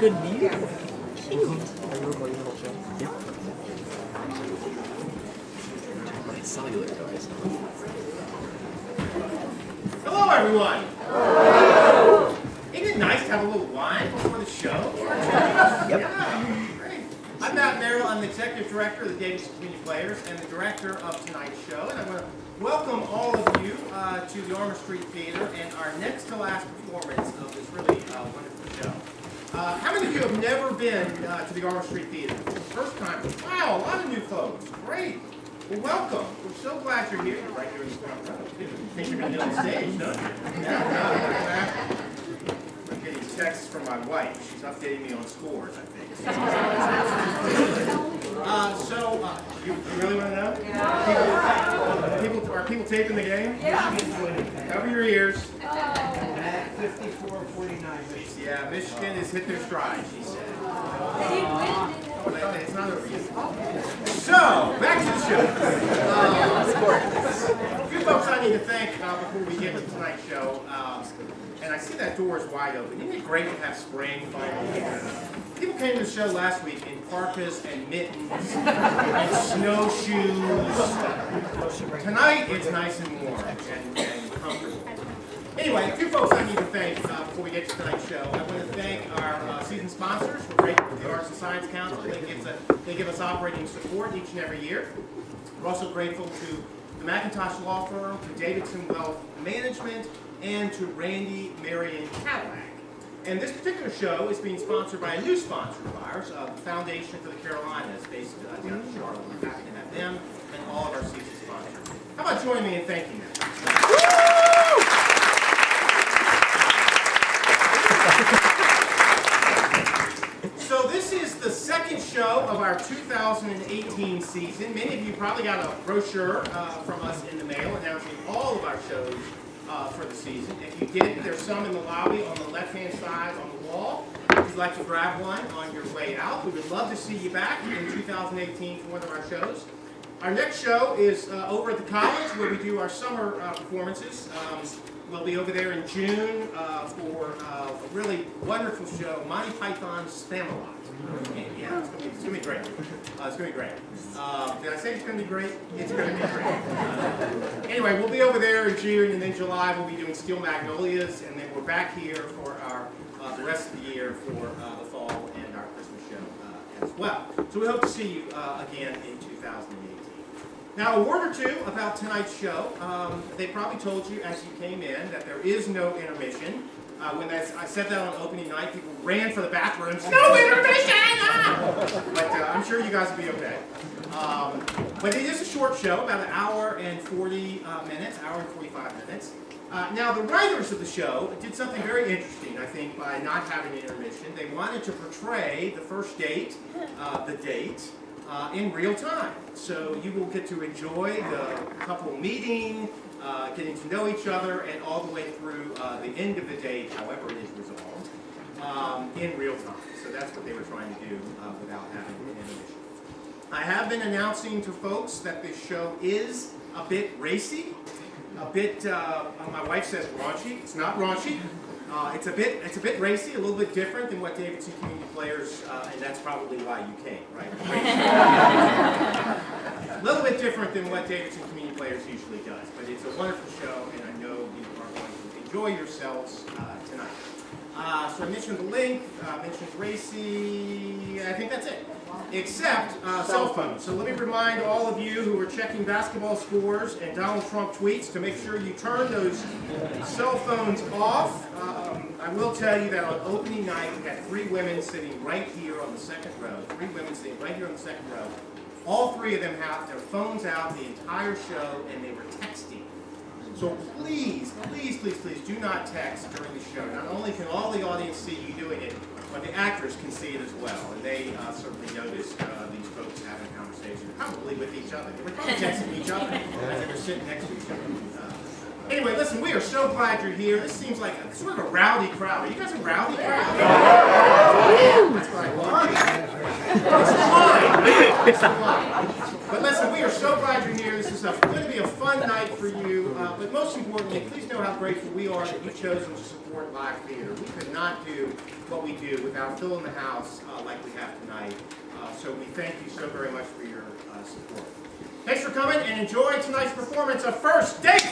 good view. Are you recording the whole show? Yeah. Cellular device. Hello, everyone. Hello. Isn't it nice to have a little wine before the show? Yep. Yeah, great. I'm Matt Merrill. I'm the Executive Director of the Davidson Community Players and the Director of tonight's show. And I want to welcome all of you to the Armour Street Theater and our next to last performance of this really wonderful show. How many of you have never been to the Armour Street Theater? First time? Wow, a lot of new folks. Great. Well, welcome. We're so glad you're here. You're right here in the front row, too. You think you're going to be on the stage, don't you? Yeah. I'm getting texts from my wife. She's updating me on scores, I think. You really want to know? Yeah. Are people taping the game? Yeah. Cover your ears. 54-49. Yeah, Michigan has hit their stride, she said. It's not over yet. So, back to the show. A few folks I need to thank before we get to tonight's show. And I see that door is wide open. Isn't it great to have spring finally? People came to the show last week in parkas and mittens and snowshoes. Tonight it's nice and warm and comfortable. Anyway, a few folks I need to thank before we get to tonight's show. I want to thank our season sponsors. We're grateful for the Arts and Science Council. They give us operating support each and every year. We're also grateful to the McIntosh Law Firm, to Davidson Wealth Management, and to Randy Marion Cadillac. And this particular show is being sponsored by a new sponsor of ours, the Foundation for the Carolinas, based down in Charlotte. We're happy to have them and all of our season sponsors. How about joining me in thanking them? So this is the second show of our 2018 season. Many of you probably got a brochure from us in the mail announcing all of our shows for the season. If you did, there's some in the lobby on the left-hand side on the wall. If you'd like to grab one on your way out, we would love to see you back in 2018 for one of our shows. Our next show is over at the college where we do our summer performances. We'll be over there in June for a really wonderful show, Monty Python's Spamalot. Yeah, it's going to be great. It's going to be great. Did I say it's going to be great? It's going to be great. Anyway, we'll be over there in June, and then July we'll be doing Steel Magnolias, and then we're back here for our the rest of the year for the fall and our Christmas show as well. So we hope to see you again in 2018. Now, a word or two about tonight's show. They probably told you as you came in that there is no intermission. When I said that on opening night, people ran for the bathrooms. No intermission! But I'm sure you guys will be okay. But it is a short show, about an hour and 40 minutes, hour and 45 minutes. Now, the writers of the show did something very interesting, I think, by not having an intermission. They wanted to portray the first date, the date, in real time. So you will get to enjoy the couple meeting, getting to know each other, and all the way through the end of the date, however it is resolved, in real time. So that's what they were trying to do without having an intermission. I have been announcing to folks that this show is a bit racy, a bit, my wife says raunchy. It's not raunchy. It's a bit racy, a little bit different than what Davidson Community Players, and that's probably why you came, right? A little bit different than what Davidson Community Players usually does, but it's a wonderful show, and I know you are going to enjoy yourselves tonight. So I mentioned the length, mentioned racy, I think that's it. Except cell phones. So let me remind all of you who are checking basketball scores and Donald Trump tweets to make sure you turn those cell phones off. I will tell you that on opening night we had 3 women sitting right here on the second row. 3 women sitting right here on the second row. All 3 of them have their phones out the entire show and they were texting. So please, please, please, please do not text during the show. Not only can all the audience see you doing it, but the actors can see it as well. And they certainly noticed these folks having a conversation, probably with each other. They were probably texting each other as they were sitting next to each other. Anyway, listen, we are so glad you're here. This seems like a sort of a rowdy crowd. Are you guys a rowdy crowd? That's what I want. It's the line. But listen, we are so glad you're here. This is going to be a fun night for you. But most importantly, please know how grateful we are that you've chosen to support live theater. We could not do what we do without filling the house like we have tonight. So we thank you so very much for your support. Thanks for coming and enjoy tonight's performance of First Date.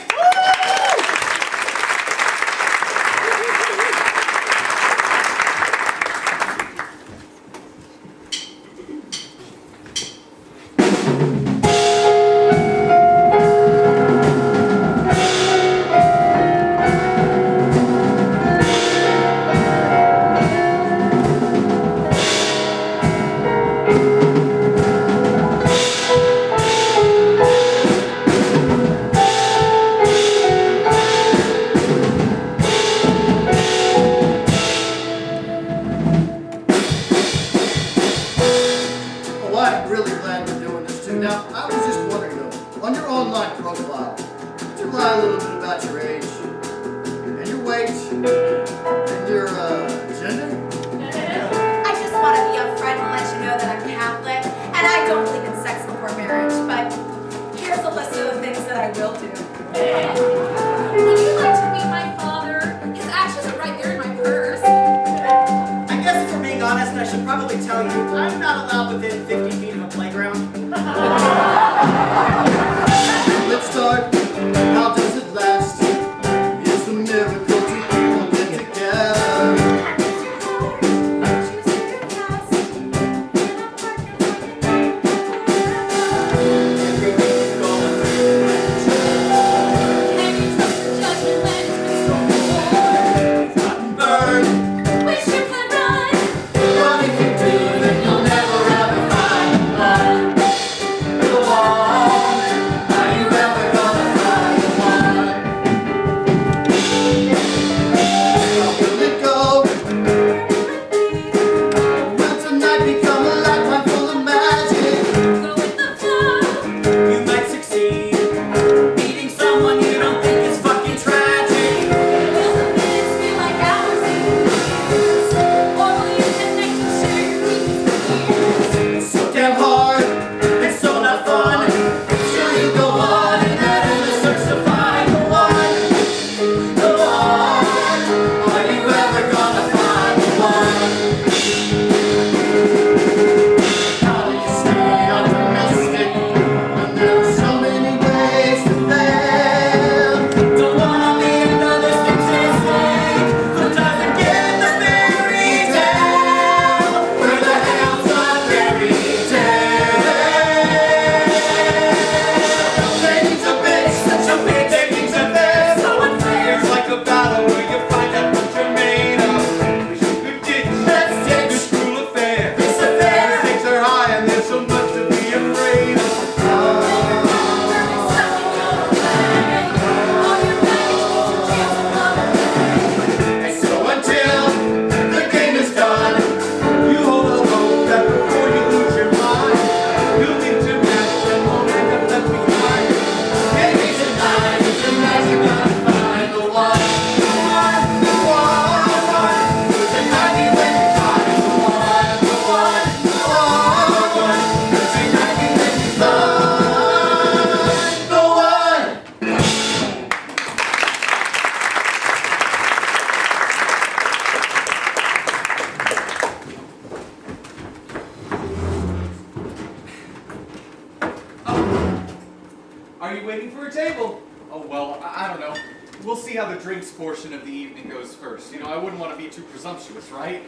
Are you waiting for a table? Oh, well, I don't know. We'll see how the drinks portion of the evening goes first. You know, I wouldn't want to be too presumptuous, right?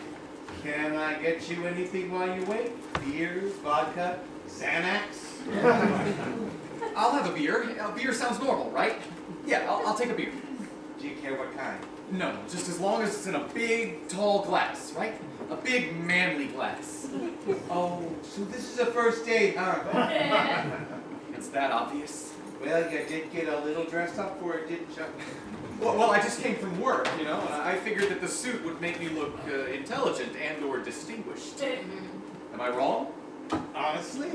Can I get you anything while you wait? Beers, vodka, Xanax? I'll have a beer. A beer sounds normal, right? Yeah, I'll take a beer. Do you care what kind? No, just as long as it's in a big, tall glass, right? A big, manly glass. Oh, so this is a first date, huh? It's that obvious. Well, you did get a little dressed up for it, didn't you? Well, I just came from work, you know, and I figured that the suit would make me look intelligent and or distinguished. Am I wrong? Honestly,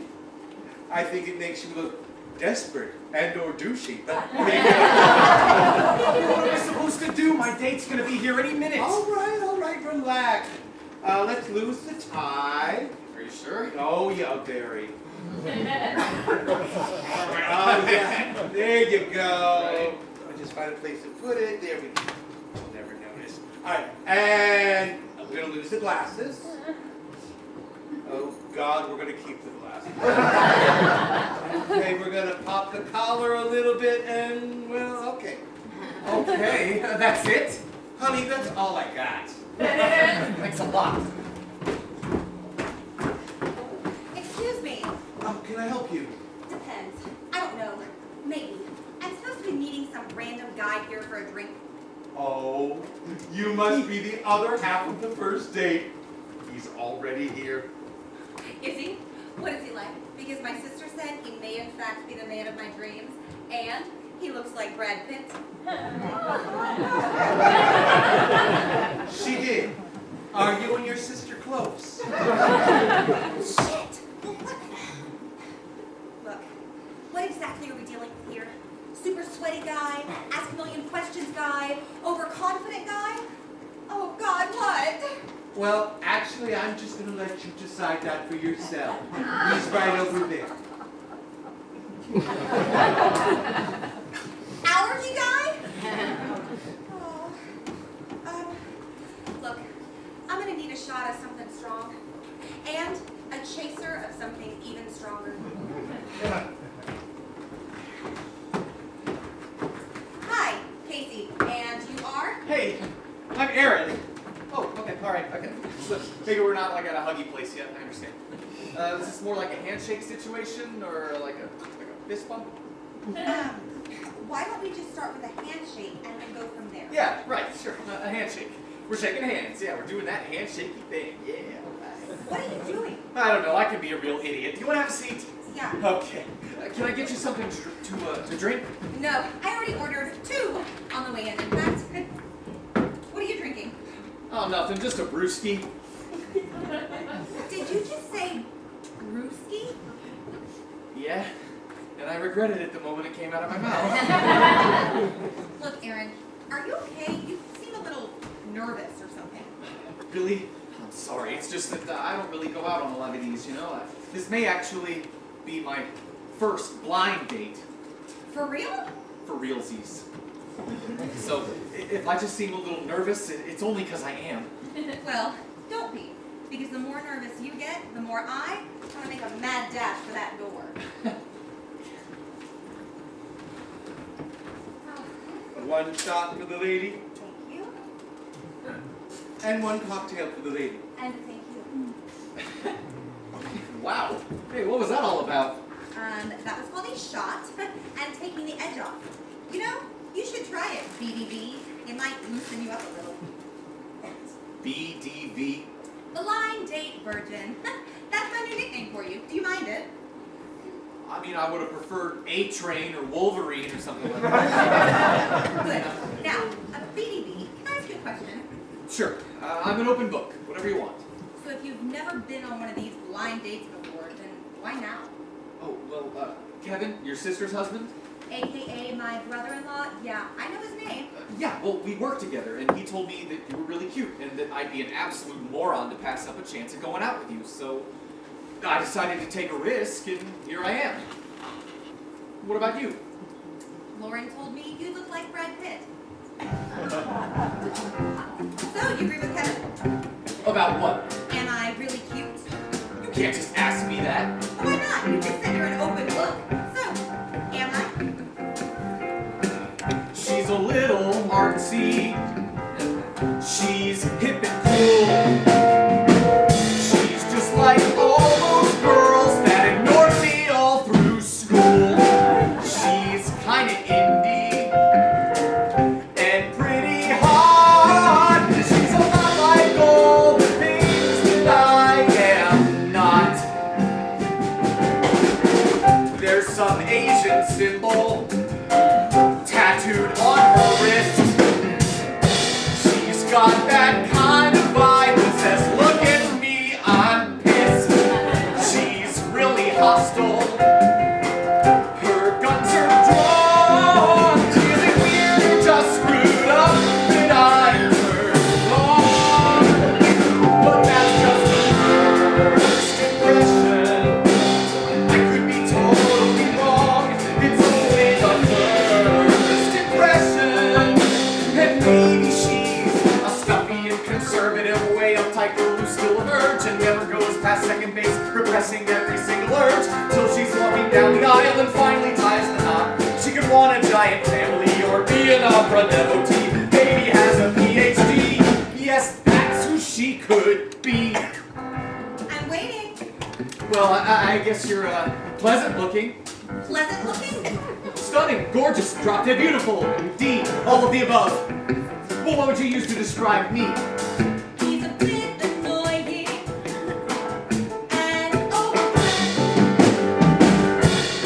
I think it makes you look desperate and or douchey. What am I supposed to do? My date's gonna be here any minute. All right, relax. Let's lose the tie. Are you sure? Oh, yeah, very. Oh, yeah, there you go. Right. just find a place to put it. There we go. You'll never notice. All right, and we're gonna lose the glasses. Oh God, we're gonna keep the glasses. Okay, we're gonna pop the collar a little bit, and well, okay. Okay, that's it? Honey, that's all I got. Thanks a lot. Excuse me. Can I help you? Depends. I don't know. Maybe. I'm supposed to be meeting some random guy here for a drink. Oh, you must be the other half of the first date. He's already here. Is he? What is he like? Because my sister said he may in fact be the man of my dreams, and he looks like Brad Pitt. She did. Are you and your sister close? Shit! Look, what exactly are we dealing with here? Super sweaty guy, ask a million questions guy, overconfident guy? Oh God, what? Well, actually, I'm just going to let you decide that for yourself. He's right over there. Allergy guy? Oh. Look, I'm gonna need a shot of something strong. And a chaser of something even stronger. Hi, Casey. And you are? Hey, I'm Aaron. Oh, okay, alright, okay. Look, maybe we're not like at a huggy place yet, I understand. Is this more like a handshake situation or like a fist bump? Why don't we just start with a handshake and then go from there? Yeah, right, sure. A handshake. We're shaking hands. Yeah, we're doing that handshakey thing. Yeah, alright. What are you doing? I don't know, I can be a real idiot. Do you want to have a seat? Yeah. Okay. Can I get you something to drink? No, I already ordered 2 on the way in. In fact, what are you drinking? Oh, nothing, just a brewski. Did you just say brewski? Yeah, and I regretted it the moment it came out of my mouth. Look, Aaron, are you okay? You seem a little nervous or something. Really? I'm sorry, it's just that I don't really go out on a lot of these, you know? This may actually be my first blind date. For real? For realsies. So, if I just seem a little nervous, it's only because I am. Well, don't be. Because the more nervous you get, the more I want to make a mad dash for that door. One shot for the lady, Thank you. and one cocktail for the lady. And thank you. Wow. Hey, what was that all about? That was called a shot and taking the edge off. You know, you should try it, BDB. It might loosen you up a little. BDV. Blind date virgin. That's my new nickname for you. Do you mind it? I mean, I would have preferred A-Train or Wolverine or something like that. Good. Now, BDB, can I ask you a question? Sure. I'm an open book. Whatever you want. So if you've never been on one of these blind dates before, then why now? Oh, well, Kevin, your sister's husband? AKA my brother-in-law? Yeah, I know his name. Yeah, well, we work together, and he told me that you were really cute, and that I'd be an absolute moron to pass up a chance at going out with you, so I decided to take a risk, and here I am. What about you? Lauren told me you look like Brad Pitt. So, you agree with Kevin? About what? Am I really cute? You can't just ask me that. Why not? You just said you're an open book. So, am I? She's a little artsy. She's hip and cool. She's just like all those girls that ignored me all through school. She's kinda indie and pretty hot. She's a lot like all the things that I am not. and never goes past second base, repressing every single urge, till she's walking down the aisle and finally ties the knot. She could want a giant family or be an opera devotee. Baby has a PhD. Yes, that's who she could be. I'm waiting. Well, I guess you're pleasant looking. Pleasant looking? Stunning, gorgeous, drop dead beautiful, D, all of the above. Well, what would you use to describe me? He's a bit annoying and overwhelmed.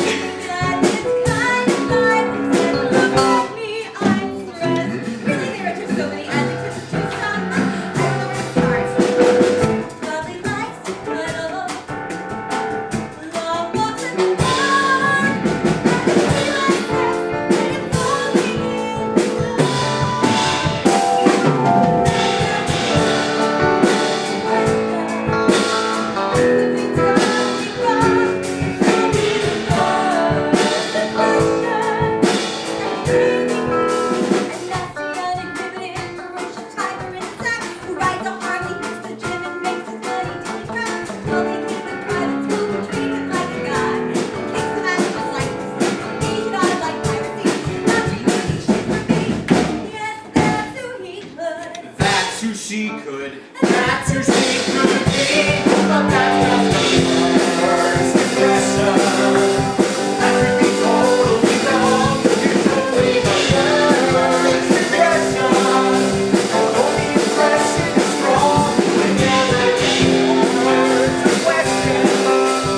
And it's kind of like instead of loving me, I'm stressed. Really, there are just so many adjectives to choose from. I don't know where to start. Probably likes to cuddle, long walks in the park. He likes sex, but it's only in the That's who she could. That's who she could be. But that's just the first impression. That could be totally wrong. It's only the first impression. Only impression is strong. Whenever anyone words a question.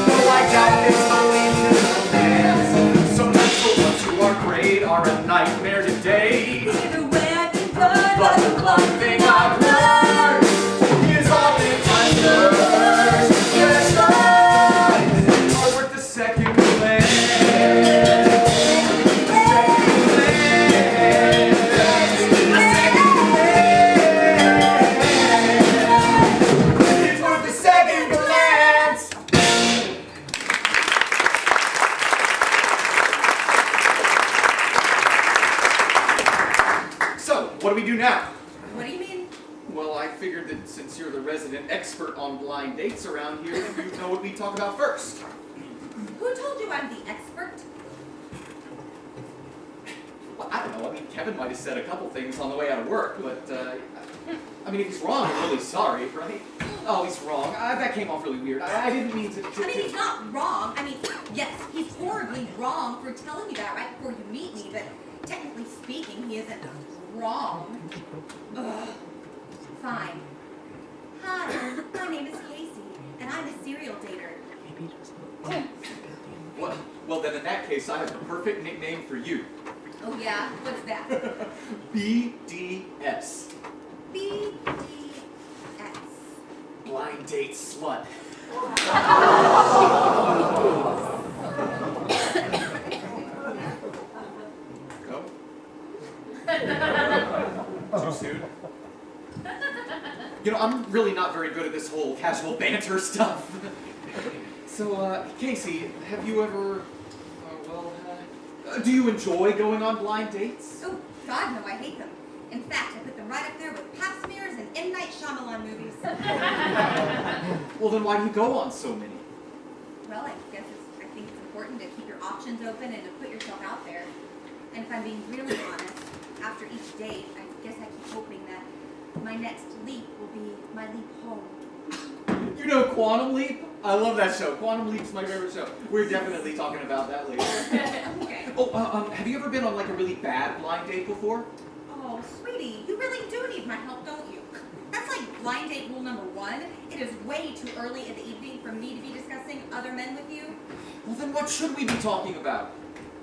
Though I doubt this only to romance. Sometimes the ones who are great are a nightmare to date. But the one thing I've learned is oftentimes first impressions are worth the second glance. A second glance. It's worth the second glance. So, what do we do now? What do you mean? Well, I figured that since you're the resident expert on blind dates around here, you'd know what we talk about first. Who told you I'm the expert? Well, I don't know. I mean, Kevin might have said a couple things on the way out of work, but, I mean, if he's wrong, I'm really sorry, right? Oh, he's wrong. That came off really weird. I didn't mean to... I mean, he's not wrong. I mean, yes, he's horribly wrong for telling you that right before you meet me, but technically speaking, he isn't wrong. Ugh. Fine. Hi, my name is Casey, and I'm a serial dater. Well, then in that case, I have the perfect nickname for you. Oh yeah? What's that? BDS. BDS. Blind date slut. Go. Too soon? You know, I'm really not very good at this whole casual banter stuff. So, Casey, have you ever, do you enjoy going on blind dates? Oh, God, no, I hate them. In fact, I put them right up there with pap smears and M. Night Shyamalan movies. Well, then why do you go on so many? Well, I think it's important to keep your options open and to put yourself out there. And if I'm being really honest, after each date, I guess I keep hoping that my next leap will be my leap home. You know Quantum Leap? I love that show. Quantum Leap's my favorite show. We're definitely talking about that later. Okay. Oh, have you ever been on like a really bad blind date before? Oh, sweetie, you really do need my help, don't you? That's like blind date rule number 1. It is way too early in the evening for me to be discussing other men with you. Well, then what should we be talking about?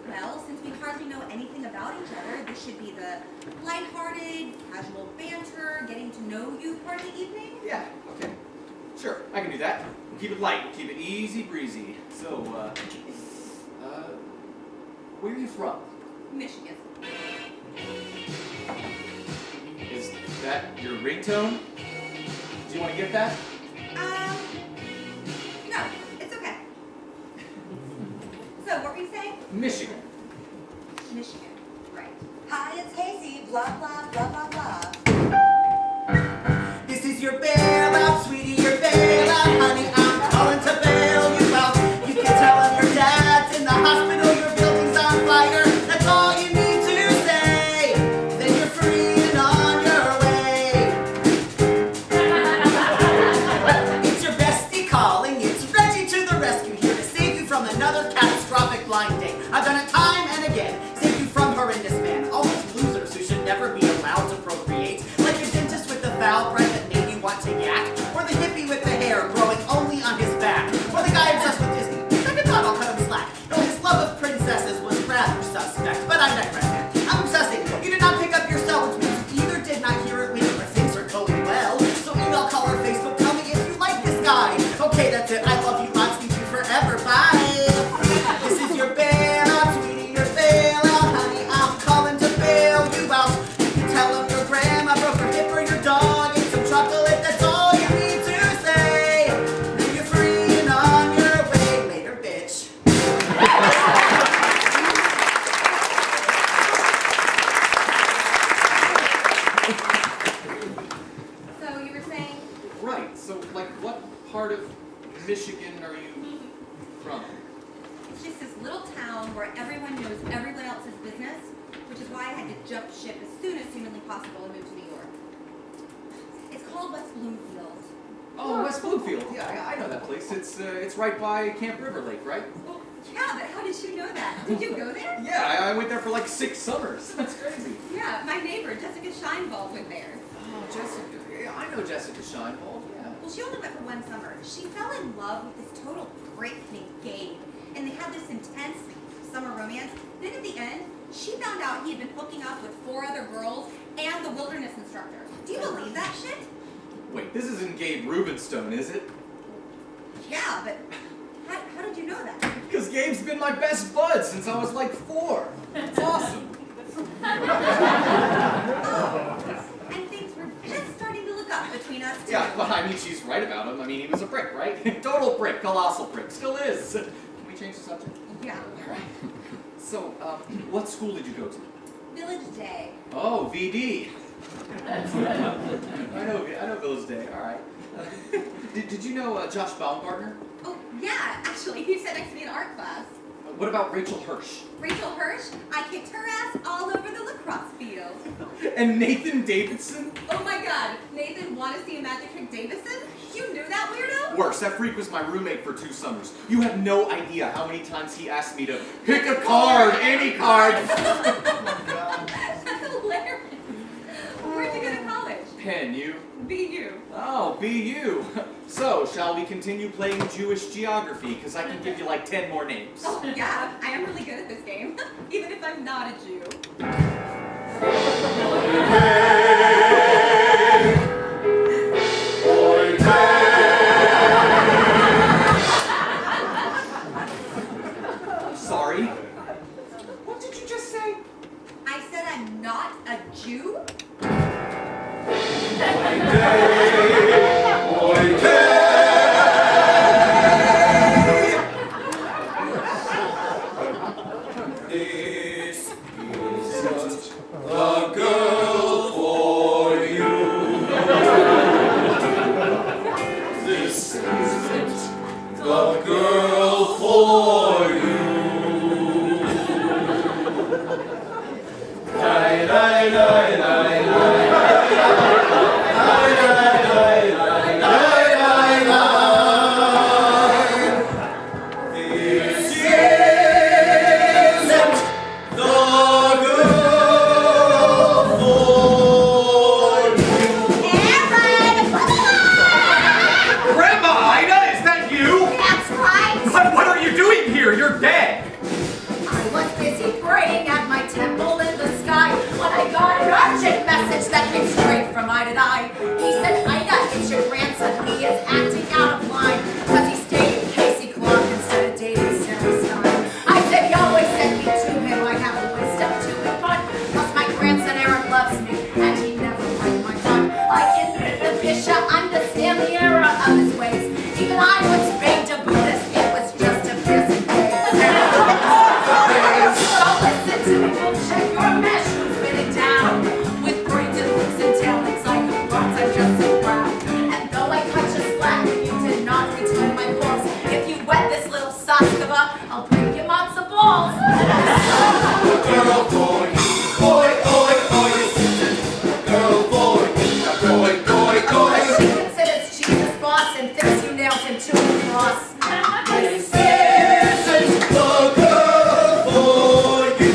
Well, since we hardly know anything about each other, this should be the lighthearted, casual banter, getting to know you part of the evening. Yeah, okay. Sure, I can do that. Keep it light, keep it easy breezy. So, where are you from? Michigan. Is that your ringtone? Do you want to get that? No, it's okay. So, what were you saying? Michigan. Michigan, right. Hi, it's Casey, blah, blah, blah, blah, blah. This is your bailout, sweetie, your bailout. Okay, that's it. I love you. I'll speak to you forever. Bye. This is your bailout, sweetie, your bailout. Honey, I'm calling to bail you out. You can tell them your grandma broke her hip or your dog ate some chocolate. That's all you need to say. Then you're free and on your way. Later, bitch. So you were saying? Right, so, like, what part of Michigan are you from? It's just this little town where everyone knows everyone else's business, which is why I had to jump ship as soon as humanly possible and move to New York. It's called West Bloomfield. Oh, West Bloomfield. Yeah, I know that place. It's right by Camp River Lake, right? Well, yeah, but how did you know that? Did you go there? Yeah, I went there for like 6 summers. That's crazy. Yeah, my neighbor, Jessica Scheinwald, went there. Oh, Jessica. Yeah, I know Jessica Scheinwald, yeah. Well, she only went for 1 summer. She fell in love with this total prick named Gabe, and they had this intense summer romance. Then at the end, she found out he had been hooking up with 4 other girls and the wilderness instructor. Do you believe that shit? Wait, this isn't Gabe Rubenstone, is it? Yeah, but how did you know that? Because Gabe's been my best bud since I was like 4. It's awesome. Oh, and things were just starting to look up between us two. Yeah, well, I mean, she's right about him. I mean, he was a prick, right? Total prick, colossal prick, still is. Can we change the subject? Yeah. All right. So, what school did you go to? Village Day. Oh, VD. I know Village Day. All right. Did you know Josh Baumgartner? Oh, yeah, actually, he sat next to me in art class. What about Rachel Hirsch? Rachel Hirsch, I kicked her ass all over the lacrosse field. And Nathan Davidson? Oh my god, Nathan, want to see a magic trick Davidson? You knew that weirdo? Worse, that freak was my roommate for 2 summers. You have no idea how many times he asked me to pick a card, any card. Oh my god. That's hilarious. Where'd you go to college? Penn, you? BU. Oh, BU. So, shall we continue playing Jewish geography? Because I can give you like 10 more names. Oh, yeah, I am really good at this game, even if I'm not a Jew. Sorry. What did you just say? I said I'm not a Jew? This isn't the girl for you. This isn't the girl for you. Die, die, die, die, die. You're dead! I was busy praying at my temple in the sky when I got an urgent message that came straight from I to I. He said, Ida, it's your grandson. He is acting out of line because he's dating Casey Clark instead of dating Sarah Stein. I said, he always sent me to him. I have the wisdom to be fun. Plus my grandson Aaron loves me and he never liked my fun. I admit the bishop understand the error of his ways. Even I was trained a Buddhist. It was just a busy day. So listen to me, we'll check your mesh and spin it down. With brains and hooks and talents like a bronze, I'm just so proud. And though I cut you slack and you did not return my calls, if you wet this little Saskava, I'll break your matzo balls. Girl for you, boy, boy, boy, girl for you, boy, boy, boy. She considers Jesus boss and thinks you nailed him to the cross. This isn't the girl for you.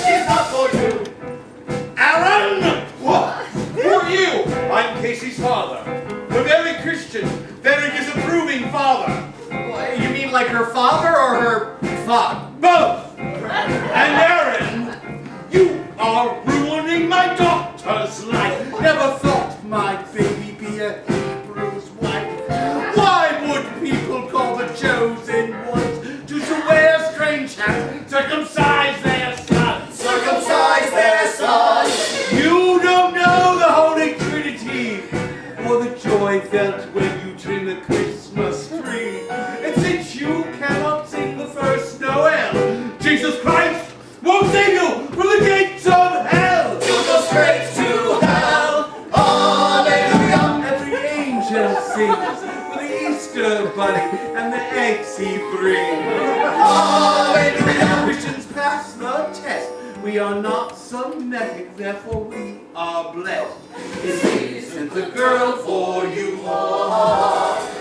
She's not for you. Aaron! What? Who are you? I'm Casey's father. The very Christian, very disapproving father. What, you mean like her father or her father? Both! And Aaron, you are ruining my daughter's Christmas light. Never thought my baby be a Hebrew's wife. Why would people call the chosen ones to wear strange hats, circumcise their sons? Circumcise their sons. You don't know the Holy Trinity, or the joy felt when you trim the Christmas tree. And since you cannot sing the first Noel, Jesus Christ won't save you from the gates of hell. You'll go straight to hell. Hallelujah. Every angel sings for the Easter bunny and the eggs he brings. Hallelujah. Christians pass the test. We are not Semitic, therefore we are blessed. This isn't the girl for you.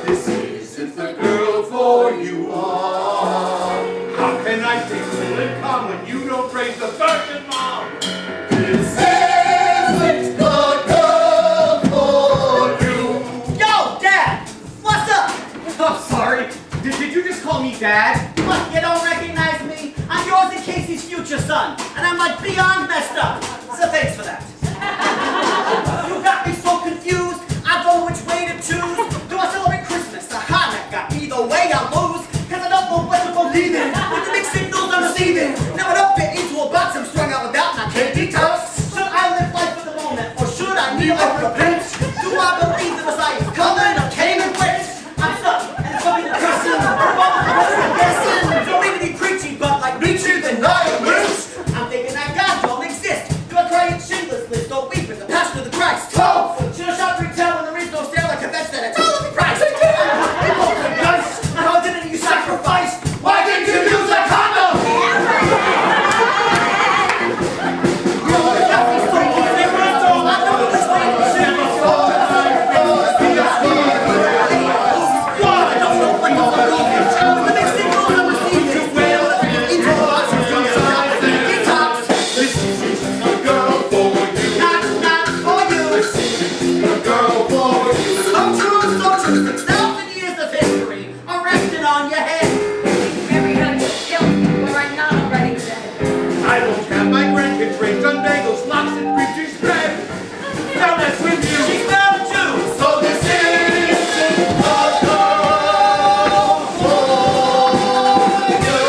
This isn't the girl for you. How can I sing cool and calm when you don't praise the Virgin Mom? This isn't the girl for you. Yo, Dad! What's up? I'm sorry. Did you just call me Dad? What, you don't recognize me? I'm yours and Casey's future son, and I'm like beyond messed up. So thanks for that. You got me so confused, I don't know which way to choose. Do I celebrate Christmas or Hanukkah? Either way I lose, cause I don't know what to believe in. With the mixed signals I'm receiving, now I don't fit into a box I'm strung out without, and I can't detox. Should I live life for the moment, or should I kneel and repent? Do I believe the Messiah's coming or came and went? I'm stuck, and it's something to cursing. I'm guessing, don't mean to be preachy, but like Nietzsche, then I am rich. I'm thinking that God don't exist. Do I cry in Schindler's List? Don't weep with the passion of the Christ. Oh, should I shout retell when there is no sale? I confess that it's all overpriced. How didn't you sacrifice? Why didn't you use a condom? I won't have my grandkids raised on bagels, lox, and cream cheese bread. Now that's with you. She's found too. So this isn't a girl for you.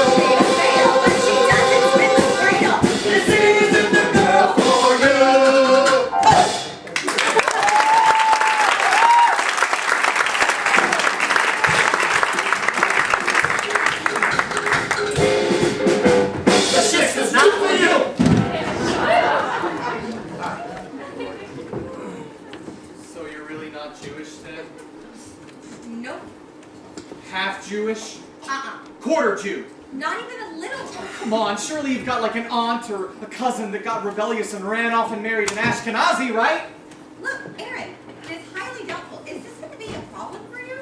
This isn't the girl for you. The shit is not for you. So you're really not Jewish then? Nope. Half Jewish? Uh-uh. Quarter Jew? Not even a little. Come on, surely you've got like an aunt or a cousin that got rebellious and ran off and married an Ashkenazi, right? Look, Aaron, it's highly doubtful. Is this going to be a problem for you?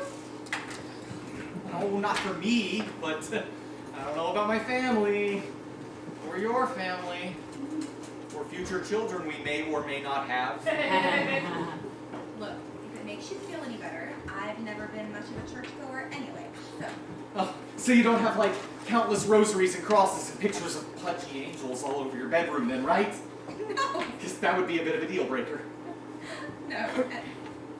Oh, not for me, but I don't know about my family. Or your family. Or future children we may or may not have. Look, if it makes you feel any better, I've never been much of a churchgoer anyway, so. Oh, so you don't have like countless rosaries and crosses and pictures of pudgy angels all over your bedroom then, right? No, Because that would be a bit of a deal breaker. no.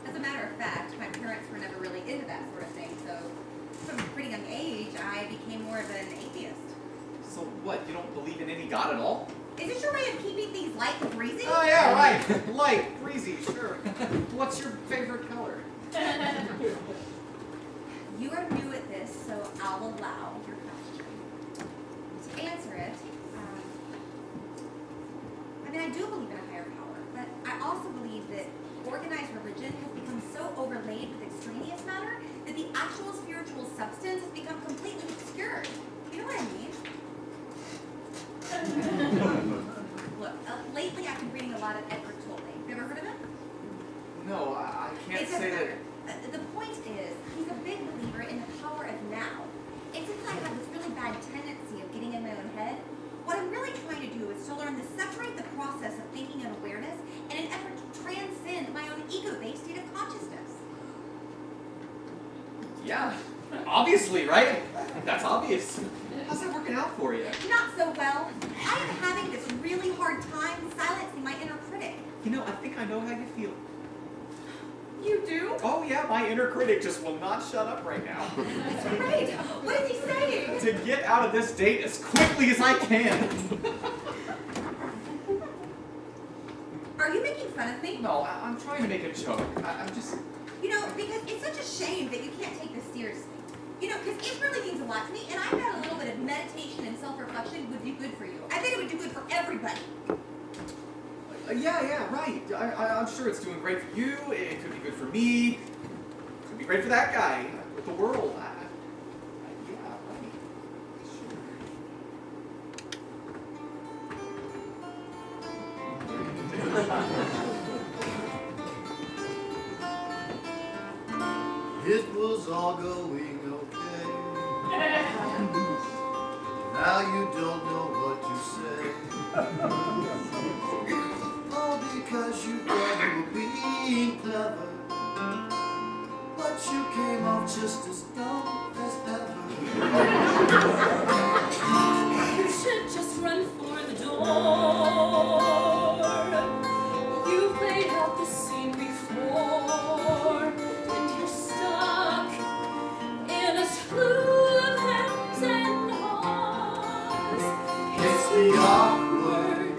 As a matter of fact, my parents were never really into that sort of thing, so from a pretty young age, I became more of an atheist. So what, you don't believe in any god at all? Is this your way of keeping things light and breezy? Oh yeah, right. Light, breezy, sure. What's your favorite color? You are new at this, so I'll allow your question. To answer it, I do believe in a higher power, but I also believe that organized religion has become so overlaid with extraneous matter that the actual spiritual substance has become completely obscured. You know what I mean? Look, lately I've been reading a lot of Edward Tolle. Have you ever heard of him? No, I can't It doesn't say that. matter. The point is, he's a big believer in the power of now. And since I have this really bad tendency of getting in my own head, what I'm really trying to do is to learn to separate the process of thinking and awareness in an effort to transcend my own ego-based state of consciousness. Yeah, obviously, right? That's obvious. How's that working out for you? Not so well. I am having this really hard time silencing my inner critic. You know, I think I know how you feel. You do? Oh yeah, my inner critic just will not shut up right now. That's great. What is he saying? To get out of this date as quickly as I can. Are you making fun of me? No, I'm trying to make a joke. I'm just... You know, because it's such a shame that you can't take this seriously. You know, because it really means a lot to me, and I bet a little bit of meditation and self-reflection would do good for you. I bet it would do good for everybody. Yeah, right. I'm sure it's doing great for you. It could be good for me. It could be great for that guy. With the world. Yeah, right. Sure. It was all going okay. Now you don't know what to say. All because you thought you were being clever, but you came off just as dumb as ever. You should just run for the door. You've played out this scene before, and you're stuck in a slew of hems and haws. It's the awkward,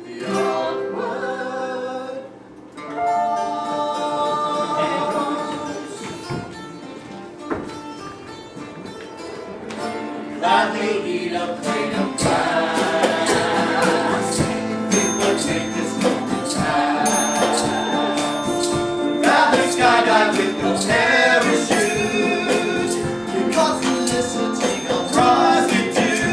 the awkward pause. Gladly eat a plate of rice. It would take this moment fast. Rather skydive with no parachute. You're caught soliciting a prostitute.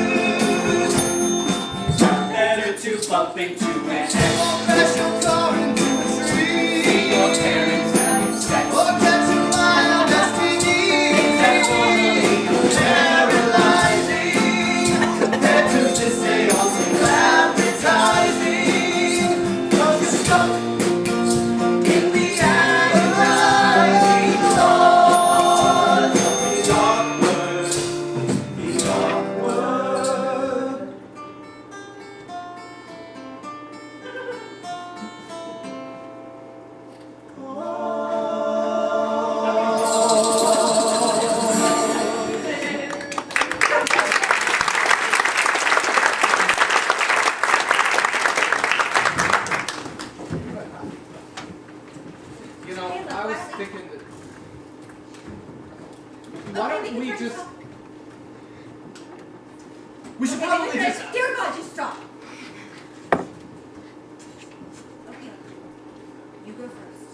Better to bump into an animal, crash your car into a tree. See your parents having sex, or catch a line on STD. Paralyzing, compared to this seance of advertising. 'Cause you're stuck in the agonizing thought of the awkward, the awkward. You know, Hey, look, I was why don't we- thinking that... Why don't we just... We should probably just... Dear God, just stop. Okay, you go first.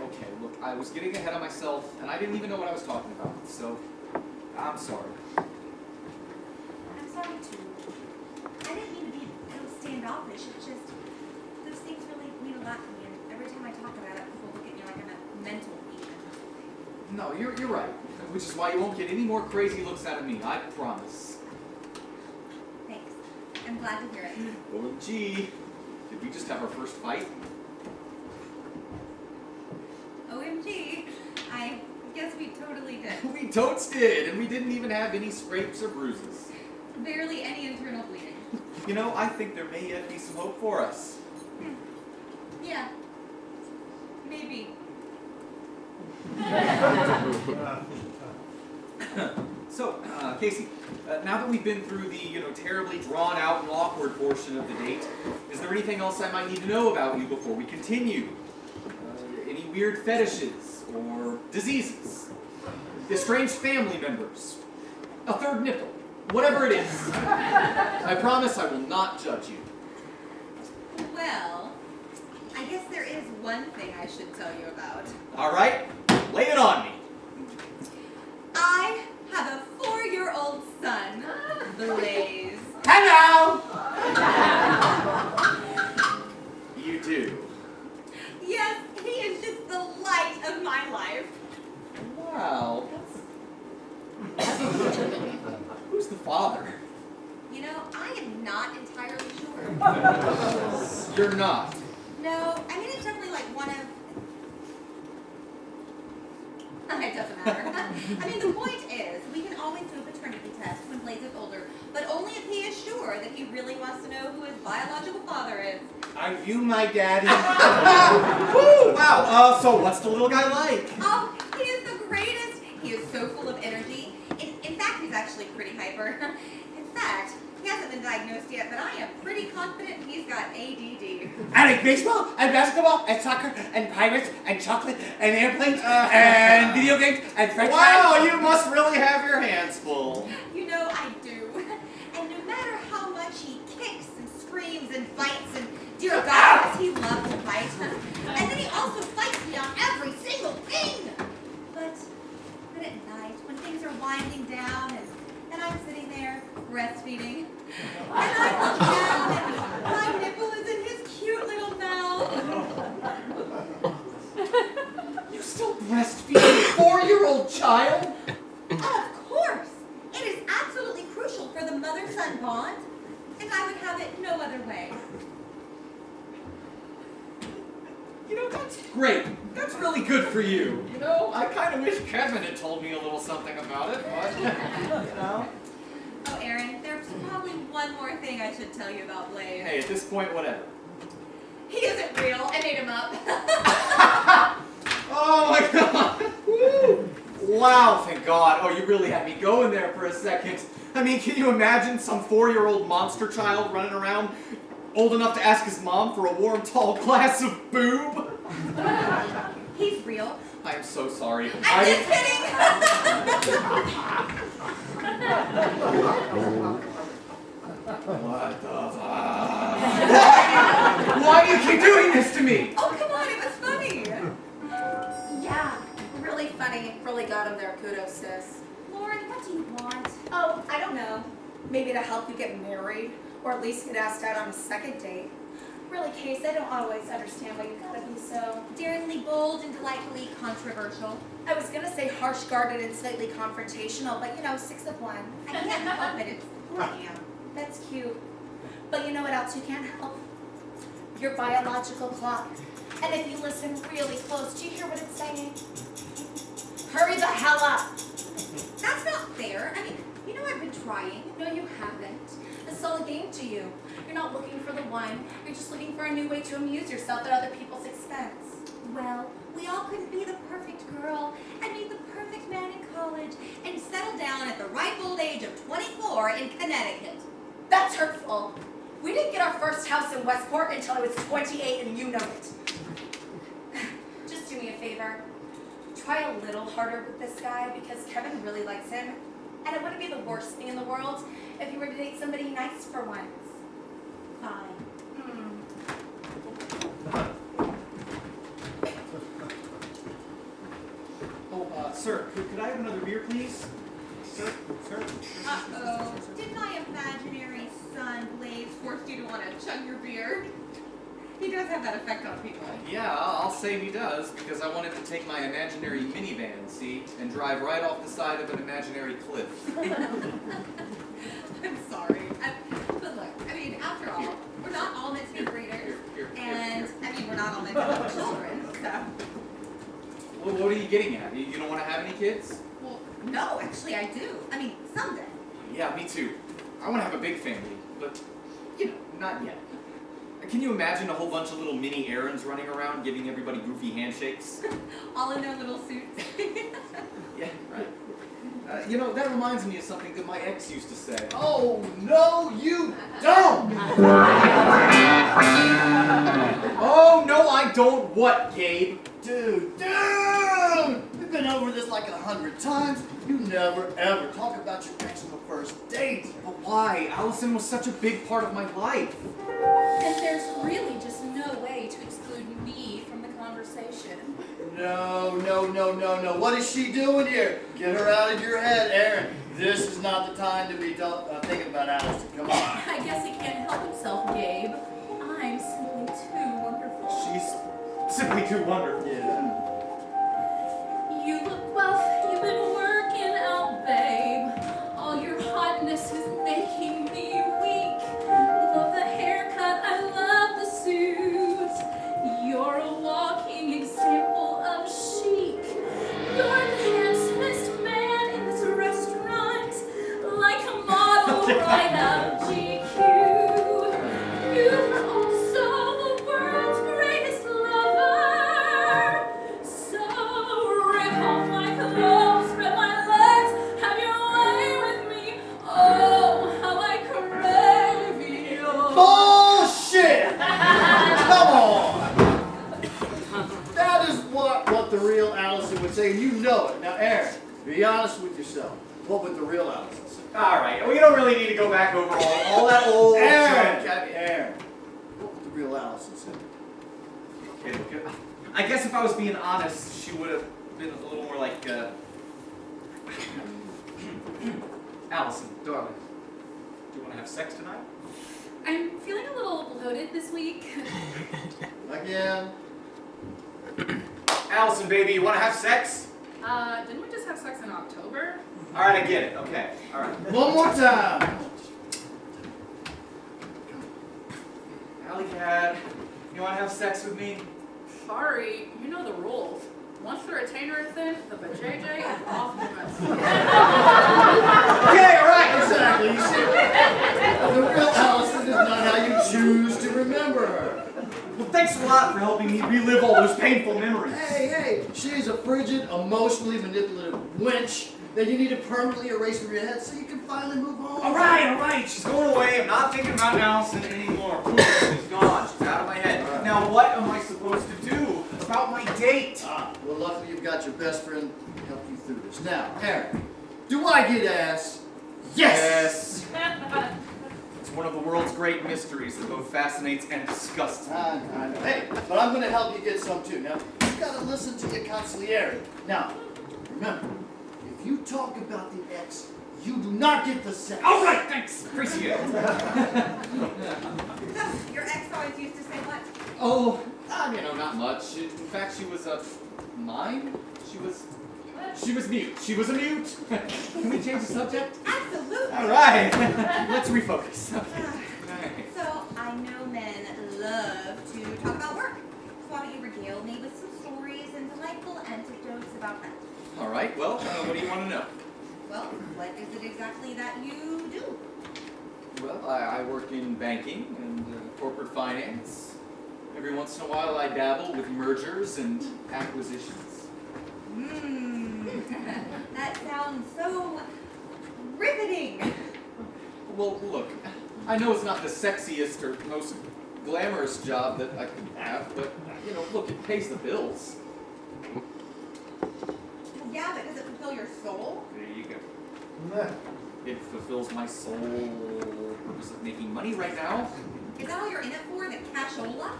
Okay, look, I was getting ahead of myself, and I didn't even know what I was talking about, so... I'm sorry. I'm sorry too. I didn't mean to be standoffish. It's just those things really mean a lot to me, and every time I talk about it, people look at me like I'm a mental patient. No, you're right. Which is why you won't get any more crazy looks out of me, I promise. Thanks. I'm glad to hear it. OMG. Did we just have our first fight? OMG. I guess we totally did. We totes did, and we didn't even have any scrapes or bruises. Barely any internal bleeding. You know, I think there may yet be some hope for us. Yeah. Maybe. So, Casey, now that we've been through the, terribly drawn out and awkward portion of the date, is there anything else I might need to know about you before we continue? Any weird fetishes or diseases? Estranged family members? A third nipple? Whatever it is. I promise I will not judge you. Well, I guess there is one thing I should tell you about. All right, lay it on me. I have a 4-year-old son, Blaze. Hello! You do. Yes, he is just the light of my life. Wow. Who's the father? You know, I am not entirely sure. You're not. No, I mean, it's definitely like one of... It doesn't matter. I mean, the point is, we can always do a paternity test when Blaze is older, but only if he is sure that he really wants to know who his biological father is. Are you my daddy? Woo, wow. So what's the little guy like? Oh, he is the greatest. He is so full of energy. In fact, he's actually pretty hyper. In fact, he hasn't been diagnosed yet, but I am pretty confident he's got ADD. I like baseball and basketball and soccer and pirates and chocolate and airplanes and video games and French Wow, fries. you must really have your hands full. You know I do. And no matter how much he kicks and screams and fights and dear God, does he love to fight. And then he also fights me on every single thing. But at night, when things are winding down and I'm sitting there breastfeeding, and I look down and my nipple is in his cute little mouth. You still breastfeed a 4-year-old child? Of course! It is absolutely crucial for the mother-son bond, and I would have it no other way. You know, that's great. That's really good for you. You know, I kind of wish Kevin had told me a little something about it, but, you know. Oh, Aaron, there's probably one more thing I should tell you about Blaze. Hey, at this point, whatever. He isn't real. I made him up. Oh my God! Woo. Wow, thank God. Oh, you really had me going there for a second. I mean, can you imagine some 4-year-old monster child running around old enough to ask his mom for a warm, tall glass of boob? He's real. I am so sorry. I'm just kidding. What the fuck? Why do you keep doing this to me? Oh, come on, it was funny. Yeah, really funny. Really got him there. Kudos, sis. Lauren, what do you want? Oh, I don't know. Maybe to help you get married, or at least get asked out on a second date. Really, Case, I don't always understand why you gotta be so... Daringly bold and delightfully controversial. I was gonna say harsh, guarded, and slightly confrontational, but you know, 6 of 1. I can't help it. It's who I am. That's cute. But you know what else you can't help? Your biological clock. And if you listen really close, do you hear what it's saying? Hurry the hell up! That's not fair. I mean, you know I've been trying. No, you haven't. It's all a game to you. You're not looking for the one. You're just looking for a new way to amuse yourself at other people's expense. Well, we all couldn't be the perfect girl and meet the perfect man in college and settle down at the ripe old age of 24 in Connecticut. That's hurtful. We didn't get our first house in Westport until I was 28, and you know it. Just do me a favor. Try a little harder with this guy because Kevin really likes him. And it wouldn't be the worst thing in the world if you were to date somebody nice for once. Fine. Oh, sir, could I have another beer, please? Sir? Uh-oh. Did my imaginary son, Blaze, force you to want to chug your beer? He does have that effect on people. Yeah, I'll say he does, because I wanted to take my imaginary minivan, see, and drive right off the side of an imaginary cliff. I'm sorry. But look, I mean, after all, we're not all meant to be breeders. And, I mean, we're not all meant to have children, so... Well, what are you getting at? You don't want to have any kids? Well, no, actually I do. I mean, someday. Yeah, me too. I want to have a big family, but, you know, not yet. Can you imagine a whole bunch of little mini Aarons running around giving everybody goofy handshakes? All in their little suits. Yeah, right. You know, that reminds me of something that my ex used to say. Oh, no, you don't! Oh, no, I don't what, Gabe? Dude, we've been over this like 100 times. You never, ever talk about your ex on the first date. But why? Allison was such a big part of my life. And there's really just no way to exclude me from the conversation. No. What is she doing here? Get her out of your head, Aaron. This is not the time to be thinking about Allison. Come on. I guess he can't help himself, Gabe. I'm simply too wonderful. She's simply too wonderful. Yeah. You look buff, you've been working out, babe. All your hotness is making me weak. Love the haircut, I love the suit. You're a walking example of chic. You're the handsomest man in this restaurant, like a model right out of GQ. You're also the what the real Allison would say, and you know it. Now, Aaron, be honest with yourself. What would the real Allison say? All right, we don't really need to go back over all that old Aaron! junk. Aaron, what would the real Allison say? Okay, look, I guess if I was being honest, she would have been a little more like, Allison, darling, do you want to have sex tonight? I'm feeling a little bloated this week. Again. Allison, baby, you want to have sex? Didn't we just have sex in October? All right, I get it. Okay, all right. One more time. Alley cat, you want to have sex with me? Sorry, you know the rules. Once the retainer is in, the vajayjay is off limits. Okay, all right, exactly. You see, the real Allison is not how you choose to remember her. Well, thanks a lot for helping me relive all those painful memories. Hey, she's a frigid, emotionally manipulative wench that you need to permanently erase from your head so you can finally move on. All right, she's going away. I'm not thinking about Allison anymore. She's gone. She's out of my head. All right. Now, what am I supposed to do about my date? Well, luckily you've got your best friend to help you through this. Now, Aaron, do I get ass? Yes! It's one of the world's great mysteries that both fascinates and disgusts me. I know. Hey, but I'm going to help you get some too. Now, you've got to listen to your consigliere. Now, remember, if you talk about the ex, you do not get the sex. All right, thanks. Appreciate it. So, your ex always used to say what? Oh, not much. In fact, she was mine. She was mute. She was a mute. Can we change the subject? Absolutely. All right. Let's refocus. So, I know men love to talk about work. So why don't you regale me with some stories and delightful anecdotes about that? All right. Well, what do you want to know? Well, what is it exactly that you do? Well, I work in banking and corporate finance. Every once in a while, I dabble with mergers and acquisitions. That sounds so riveting. Well, look, I know it's not the sexiest or most glamorous job that I could have, but, look, it pays the bills. Yeah, but does it fulfill your soul? There you go. It fulfills my sole purpose of making money right now. Is that all you're in it for, the cashola?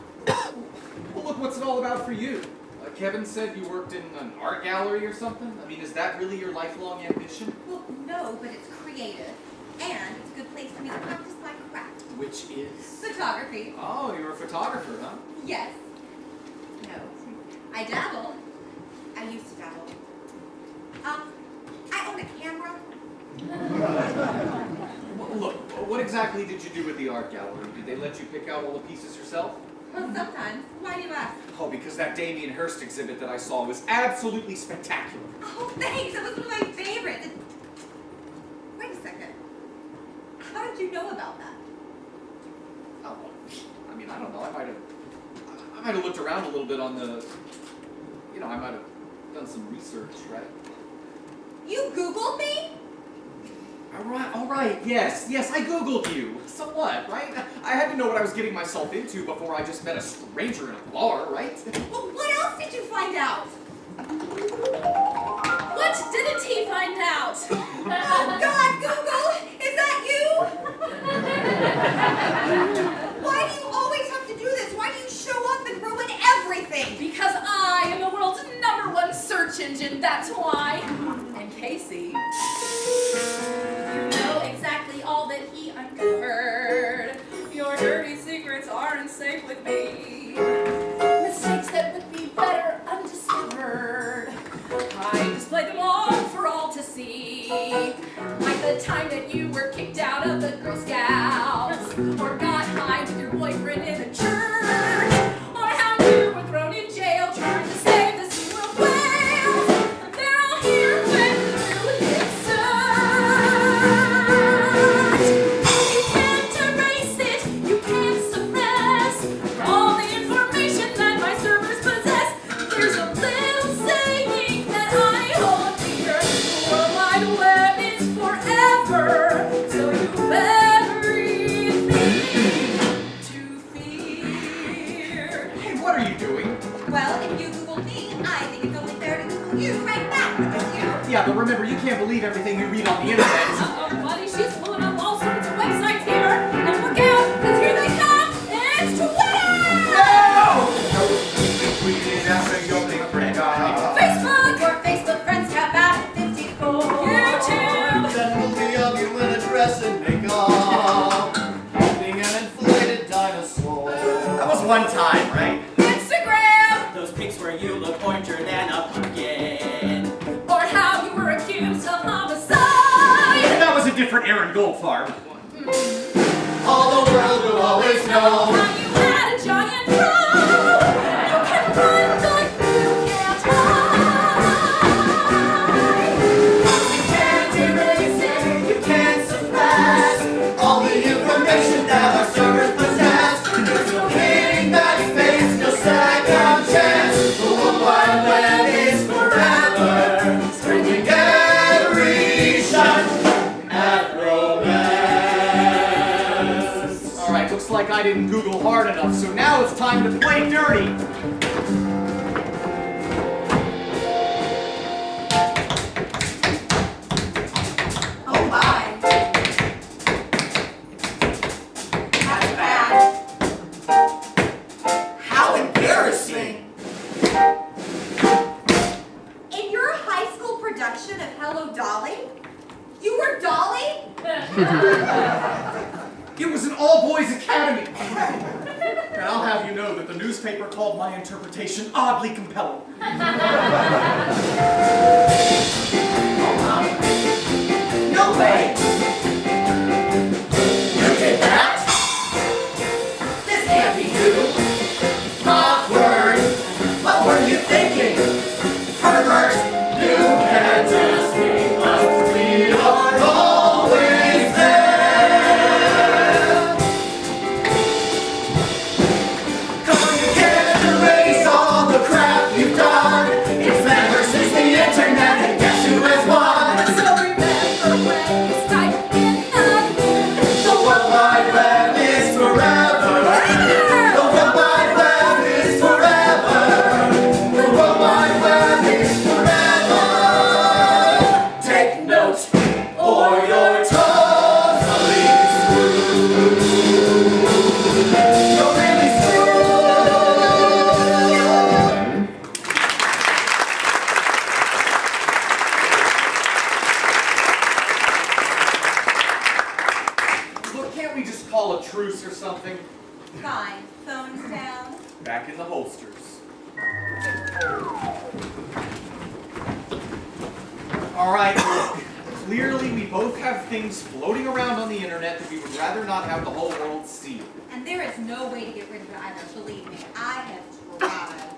Well, look, what's it all about for you? Kevin said you worked in an art gallery or something? I mean, is that really your lifelong ambition? Well, no, but it's creative. And it's a good place for me to practice my craft. Which is? Photography. Oh, you're a photographer, huh? Yes. No. I dabble. I used to dabble. I own a camera. Well, look, what exactly did you do with the art gallery? Did they let you pick out all the pieces yourself? Well, sometimes. Why do you ask? Oh, because that Damien Hirst exhibit that I saw was absolutely spectacular. Oh, thanks. It was one of my favorites. Wait a second. How did you know about that? Oh, I mean, I don't know. I might have looked around a little bit on the, I might have done some research, right? You Googled me? All right, yes, I Googled you. So what, right? I had to know what I was getting myself into before I just met a stranger in a bar, right? Well, what else did you find out? What didn't he find out? Oh, God, Google! Is that you? Why do you always have to do this? Why do you show up and ruin everything? Because I am the world's #1 search engine, that's why. And Casey, you know exactly all that he uncovered. Your dirty secrets aren't safe with me. Mistakes that would be better undiscovered. I displayed them all for all to see. Like the time that you were kicked out of the Girl Scouts, or got high with your boyfriend in a church, or how you were thrown in jail trying to save the SeaWorld whales. They're all here when you hit search. You can't erase it, you can't suppress all the information that my servers possess. There's a little saying that I hold dear: the World Wide Web is forever, so you've everything to fear. Hey, what are you doing? Well, if you Googled me, I think it's only Yeah, but remember, you can't believe everything you read on the internet. Uh-oh, buddy, she's pulling up all sorts of websites here. And look out, because here they come. It's Facebook! Your Facebook friends cap at 54. YouTube! That movie of you in a dress and makeup, holding an inflated dinosaur. That was one time, right? Instagram! Those pics where you look oranger than a pumpkin. Or how you were accused of homicide! That was a different Aaron Goldfarb. All the world will always know. How you had a giant pro! You can run like you can't hide! You can't erase it, you can't suppress all the information that our servers possess. There's no hitting back space, no second chance. The World Wide Web is forever, springing every shot at romance. Alright, looks like I didn't Google hard enough, so now it's time to play dirty. Oh my. That's bad. How embarrassing! In your high school production of Hello Dolly, you were Dolly? It was an all-boys academy. And I'll have you know that the newspaper called my interpretation oddly compelling. No way! You did that? This can't be you! Awkward! What were you thinking? Pervert! You can't just be us, we are always there! Come on, you can't erase all the crap you've done! It's never since the internet, and guess who has won? So remember when you type in The World Wide Web is forever. The World Wide Web is forever. The World Wide Web is forever. Take note, or you're totally screwed. You're really screwed. Look, can't we just call a truce or something? Fine, phones down. Back in the holsters. Alright, look. Clearly we both have things floating around on the internet that we would rather not have the whole world see. And there is no way to get rid of it either, believe me. I have tried.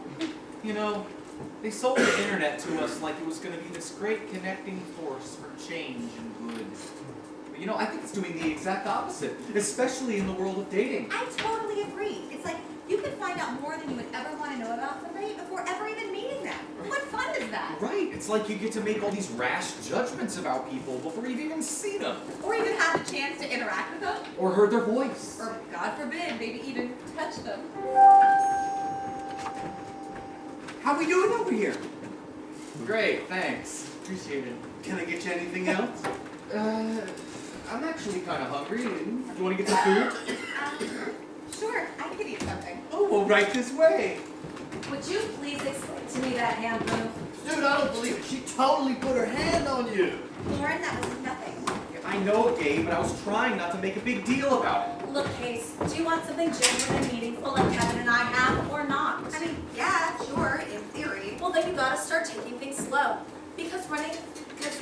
You know, they sold the internet to us like it was going to be this great connecting force for change and good. But you know, I think it's doing the exact opposite, especially in the world of dating. I totally agree. It's like you can find out more than you would ever want to know about somebody before ever even meeting them. What fun is that? Right, it's like you get to make all these rash judgments about people before you've even seen them. Or even have the chance to interact with them. Or heard their voice. Or, God forbid, maybe even touch them. How we doing over here? Great, thanks. Appreciate it. Can I get you anything else? I'm actually kind of hungry. You want to get some food? Sure, I could eat something. Oh, well, right this way. Would you please explain to me that hand move? Dude, I don't believe it. She totally put her hand on you. Lauren, that was nothing. I know, Gabe, but I was trying not to make a big deal about it. Look, Case, do you want something genuine and meaningful like Kevin and I have, or not? I mean, yeah, sure, in theory. Well, then you gotta start taking things slow. Because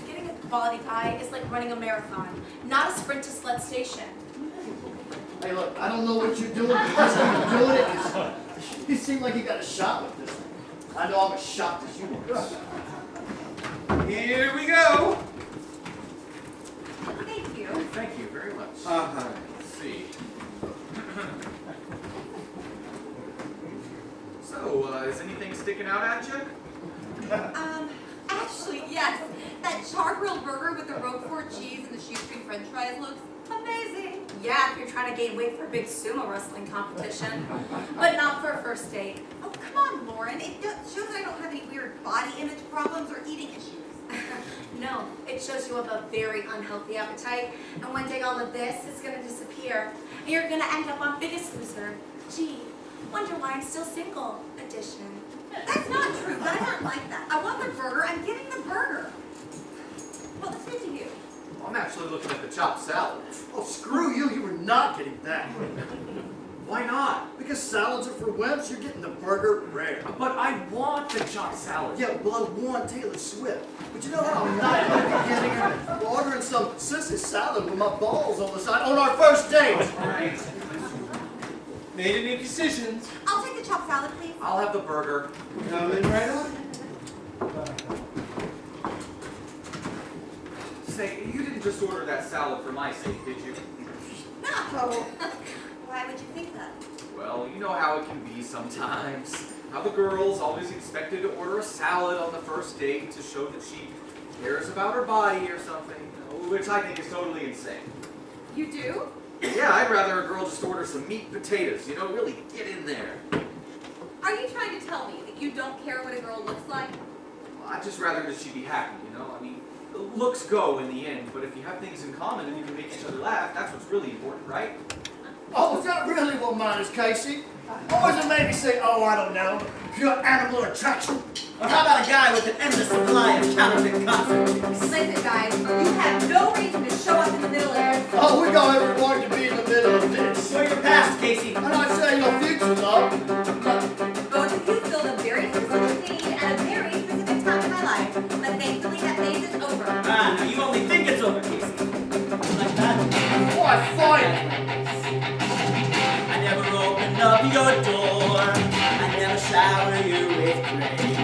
getting a quality pie is like running a marathon, not a sprint to Sled Station. Hey, look, I don't know what you're doing, but this way you're doing it is, you seem like you got a shot with this one. I know I'm as shocked as you are. Here we go. Thank you. Thank you very much. Let's see. So, is anything sticking out at you? Actually, yes. That char-grilled burger with the Roquefort cheese and the shoestring french fries looks amazing. Yeah, if you're trying to gain weight for a big sumo wrestling competition, but not for a first date. Oh, come on, Lauren. It shows I don't have any weird body image problems or eating issues. No, it shows you have a very unhealthy appetite, and one day all of this is going to disappear, and you're going to end up on Biggest Loser. Gee, wonder why I'm still single edition. That's not true. Guys aren't like that. I want the burger. I'm getting the burger. Well, let's get to you. I'm actually looking at the chopped salad. Oh, screw you. You were not getting that. Why not? Because salads are for wimps. You're getting the burger rare. But I want the chopped salad. Yeah, well, I want Taylor Swift. But you know what I'm not going to be getting her? We're ordering some sissy salad with my balls on the side on our first date. All right. Made any decisions? I'll take the chopped salad, please. I'll have the burger. Coming right up. Say, you didn't just order that salad for my sake, did you? No. Why would you think that? Well, you know how it can be sometimes. How the girl's always expected to order a salad on the first date to show that she cares about her body or something, which I think is totally insane. You do? Yeah, I'd rather a girl just order some meat and potatoes, you know, really get in there. Are you trying to tell me that you don't care what a girl looks like? Well, I'd just rather that she be happy, you know? I mean, looks go in the end, but if you have things in common and you can make each other laugh, that's what's really important, right? Oh, is that really what matters, Casey? Or does it maybe say, oh, I don't know, pure animal attraction? Or how about a guy with an endless supply of counterfeit costumes? Listen, guys, you have no reason to show up in the middle of this. Oh, we got everyone to be in the middle of this. Show your past, Casey. And I'd say your future, love. Look, both of you filled a very specific need at a very specific time in my life, but thankfully that phase is over. Ah, now you only think it's over, Casey. Like that. Why, fine. I never open up your door. I never shower you with praise.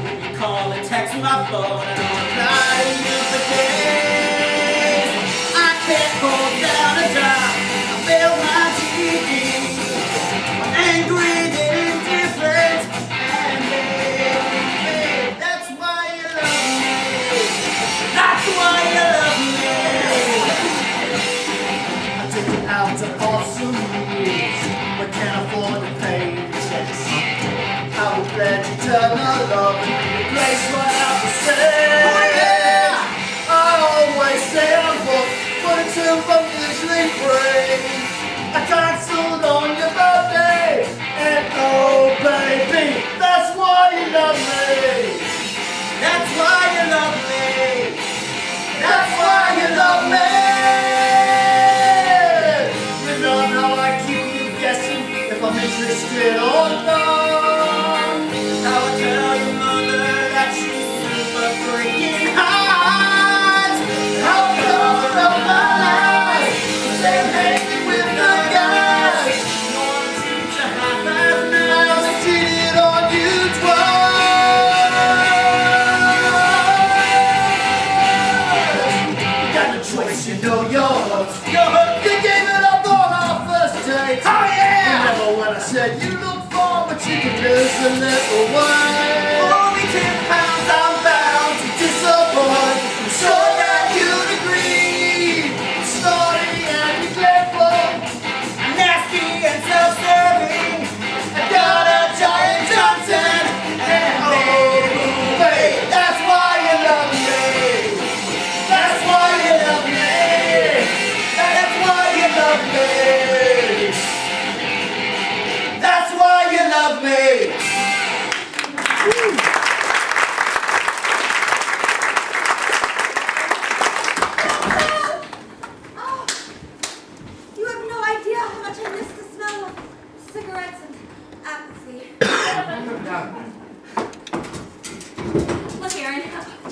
When you call and text my phone, I don't reply to you for days. I can't hold down a job. I fail my GED. I'm angry and indifferent. And baby, that's why you love me. That's why you love me. I took it out to awesome years, but can't afford to pay the checks. I was glad you turned my love into a place where I was safe. Oh, yeah! I always say I'm booked, but until I'm usually free. I canceled on your birthday, and oh baby, that's why you love me. That's why you love me. That's why you love me. You know how I keep you guessing if I'm interested or not. How I tell your mother that she's super freaking hot. How I cover up my life, say hanging with the guys. You want to teach her half as nice. I cheated on you twice. You got no choice, you know you're hooked. You're hooked. You gave it up on our first date. Oh, yeah! Remember when I said you look far, but you can lose a little weight. Only 10 pounds, I'm bound to Disappoint, I'm sure that you'd agree. Snotty and neglectful, nasty and self-serving. I got a giant Johnson, and oh, babe, that's why you love me. That's why you love me. That's why you love me. That's why you love me. Oh, you have no idea how much I miss the smell of cigarettes and apathy. Look, Aaron,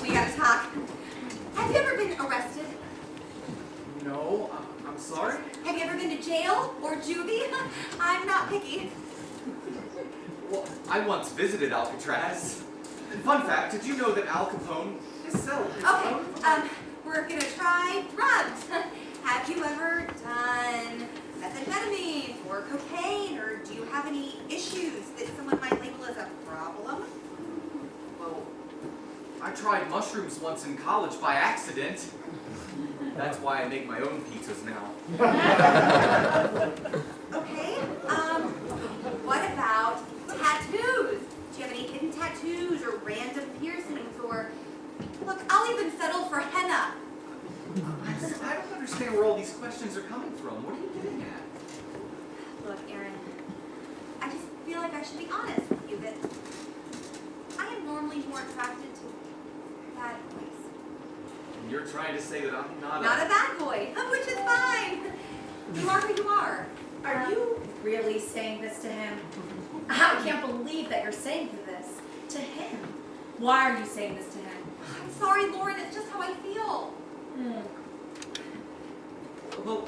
we gotta talk. Have you ever been arrested? No, I'm sorry. Have you ever been to jail or juvie? I'm not picky. Well, I once visited Alcatraz. And fun fact, did you know that Al Capone is selling his Okay, own? we're gonna try drugs. Have you ever done methamphetamine or cocaine, or do you have any issues that someone might label as a problem? Well, I tried mushrooms once in college by accident. That's why I make my own pizzas now. Okay, what about tattoos? Do you have any hidden tattoos or random piercings or... Look, all even settled for henna. I don't understand where all these questions are coming from. What are you getting at? Look, Aaron, I just feel like I should be honest with you that I am normally more attracted to bad boys. And you're trying to say that I'm not Not a bad boy, which is fine. You are who you are. Are you really saying this to him? I can't believe that you're saying this to him. Why are you saying this to him? I'm sorry, Lauren, it's just how I feel. Well,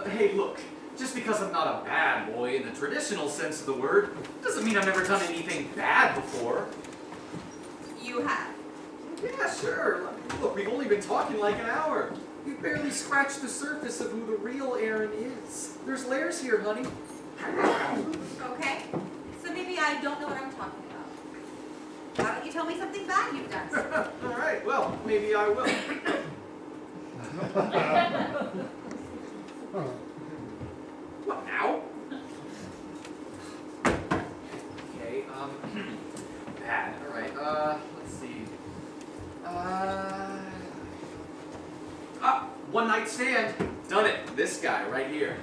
hey, look. Just because I'm not a bad boy in the traditional sense of the word, doesn't mean I've never done anything bad before. You have. Yeah, sure. Look, we've only been talking like an hour. We've barely scratched the surface of who the real Aaron is. There's layers here, honey. Okay, so maybe I don't know what I'm talking about. Why don't you tell me something bad you've done? All right, well, maybe I will. What now? Okay, bad. All right, let's see. One night stand. Done it. This guy right here.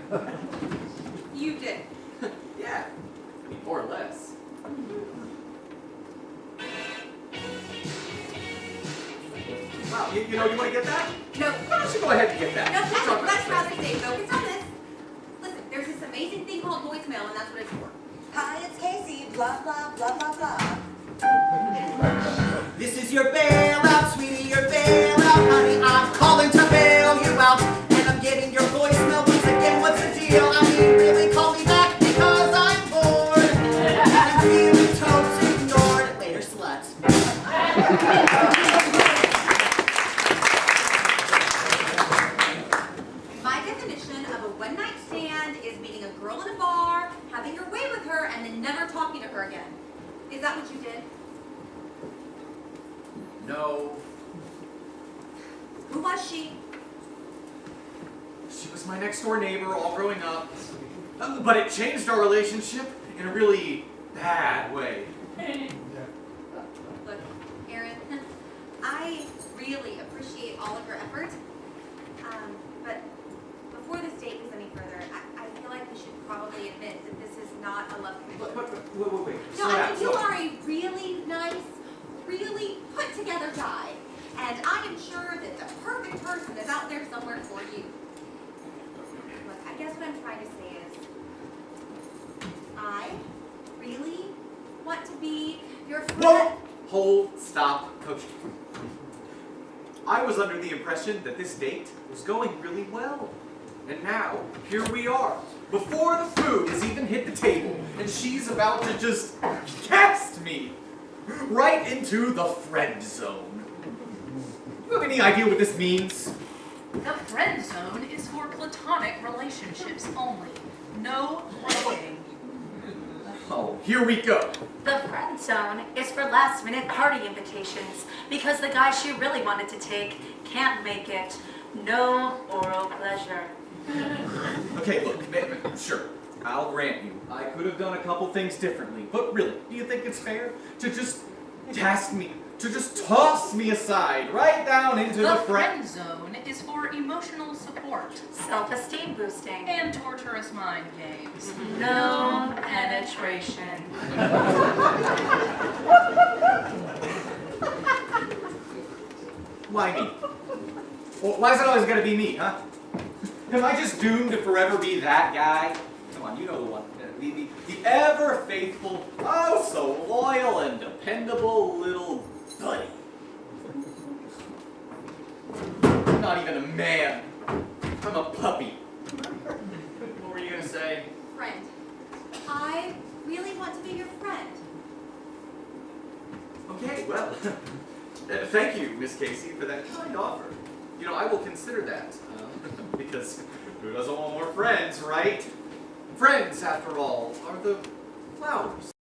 You did. Yeah, I mean, more or less. Wow, you know, you want to get that? No. Why don't you go ahead and get that? No, We'll talk about let's it rather stay focused on this. Listen, there's this amazing thing called voicemail, and that's what it's for. Hi, it's Casey, blah, blah, blah, blah, blah. This is your bailout, sweetie, your bailout, honey. I'm calling to bail you out, and I'm getting your voicemail. Once again, what's the deal? I mean, really call me back because I'm bored. I'm feeling totes ignored. Later, sluts. My definition of a one-night stand is meeting a girl in a bar, having your way with her, and then never talking to her again. Is that what you did? No, Who was she? she was my next door neighbor all growing up. But it changed our relationship in a really bad way. Look, Aaron, I really appreciate all of your effort. But before this date goes any further, I feel like we should probably admit that this is not a love connection. Wait. No, Slow I down, mean, you slow down. are a really nice, really put together guy. And I am sure that the perfect person is out there somewhere for you. Look, I guess what I'm trying to say is, I really want to be your friend. Whoa! Hold, stop, coach. I was under the impression that this date was going really well. And now, here we are, before the food has even hit the table, and she's about to just cast me right into the friend zone. You have any idea what this means? The friend zone is for platonic relationships only. No playing. Oh, here we go. The friend zone is for last-minute party invitations because the guy she really wanted to take can't make it. No oral pleasure. Okay, look, sure, I'll grant you, I could have done a couple things differently, but really, do you think it's fair to just task me, to just toss me aside, right down into the friend zone is for emotional support Self-esteem boosting. and torturous mind games. No penetration. Why me? Well, why is it always gonna be me, huh? Am I just doomed to forever be that guy? Come on, you know the one. The ever-faithful, oh so loyal and dependable little buddy. I'm not even a man. I'm a puppy. What were you gonna say? Friend. I really want to be your friend. Okay, well, thank you, Miss Casey, for that kind offer. You know, I will consider that, because who doesn't want more friends, right? Friends, after all, are the flowers